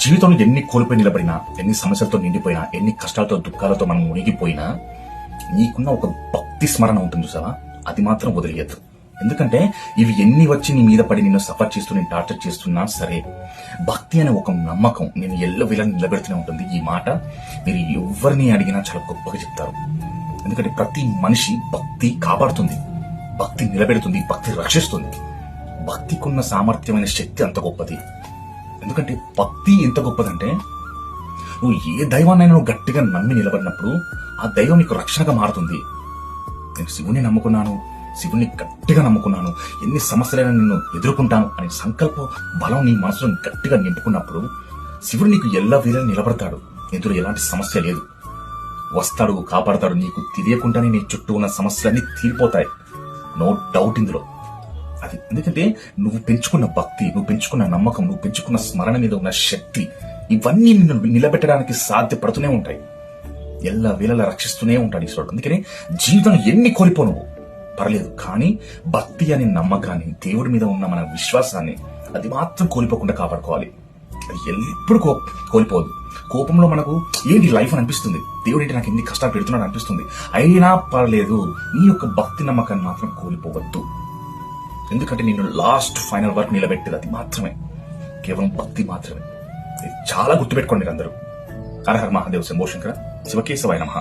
జీవితంలో ఎన్ని కోల్పోయి నిలబడినా, ఎన్ని సమస్యలతో నిండిపోయినా, ఎన్ని కష్టాలతో దుఃఖాలతో మనం మునిగిపోయినా నీకున్న ఒక భక్తి స్మరణ ఉంటుంది చూసావా, అది మాత్రం వదిలేయద్దు. ఎందుకంటే ఇవి ఎన్ని వచ్చి నీ మీద పడి నిన్ను సఫర్ చేస్తూ నేను టార్చర్ చేస్తున్నా సరే, భక్తి అనే ఒక నమ్మకం నేను ఎల్లవేళ నిలబెడుతూనే ఉంటుంది. ఈ మాట మీరు ఎవరిని అడిగినా చాలా గొప్పగా చెప్తారు. ఎందుకంటే ప్రతి మనిషి భక్తి కాపాడుతుంది, భక్తి నిలబెడుతుంది, భక్తి రక్షిస్తుంది. భక్తికున్న సామర్థ్యమైన శక్తి అంత గొప్పది. ఎందుకంటే భక్తి ఎంత గొప్పదంటే, నువ్వు ఏ దైవాన్నైనా నువ్వు గట్టిగా నమ్మి నిలబడినప్పుడు ఆ దైవం నీకు రక్షణగా మారుతుంది. నేను శివుని నమ్ముకున్నాను, శివుని గట్టిగా నమ్ముకున్నాను, ఎన్ని సమస్యలైనా నిన్ను ఎదుర్కొంటాను అనే సంకల్ప బలం నీ మనసులో గట్టిగా నింపుకున్నప్పుడు శివుడు నీకు ఎల్లవేళ నిలబడతాడు. ఎదురు ఎలాంటి సమస్య లేదు, వస్తాడు, కాపాడతాడు. నీకు తెలియకుండానే నీ చుట్టూ ఉన్న సమస్యలన్నీ తీరిపోతాయి, నో డౌట్ ఇందులో. అది ఎందుకంటే నువ్వు పెంచుకున్న భక్తి, నువ్వు పెంచుకున్న నమ్మకం, నువ్వు పెంచుకున్న స్మరణ మీద ఉన్న శక్తి, ఇవన్నీ నిన్ను నిలబెట్టడానికి సాధ్యపడుతూనే ఉంటాయి. ఎల్ల వేళలా రక్షిస్తూనే ఉంటాడు ఈశ్వరుడు. అందుకని జీవితం ఎన్ని కోల్పో నువ్వు పర్లేదు, కానీ భక్తి అనే నమ్మకాన్ని, దేవుడి మీద ఉన్న మన విశ్వాసాన్ని అది మాత్రం కోల్పోకుండా కాపాడుకోవాలి. అది ఎప్పుడు కోల్పోదు. కోపంలో మనకు ఏంటి లైఫ్ అని అనిపిస్తుంది, దేవుడు ఏంటి నాకు ఎన్ని కష్టాలు పెడుతున్నాడు అనిపిస్తుంది. అయినా పర్లేదు, నీ యొక్క భక్తి నమ్మకాన్ని మాత్రం కోల్పోవద్దు. ఎందుకంటే నేను లాస్ట్ ఫైనల్ వరకు నిలబెట్టేది అది మాత్రమే, కేవలం భక్తి మాత్రమే. చాలా గుర్తుపెట్టుకోండి మీరు అందరూ. హర హర మహాదేవ్, శంభో శంకర, శివకేశవాయ నమః.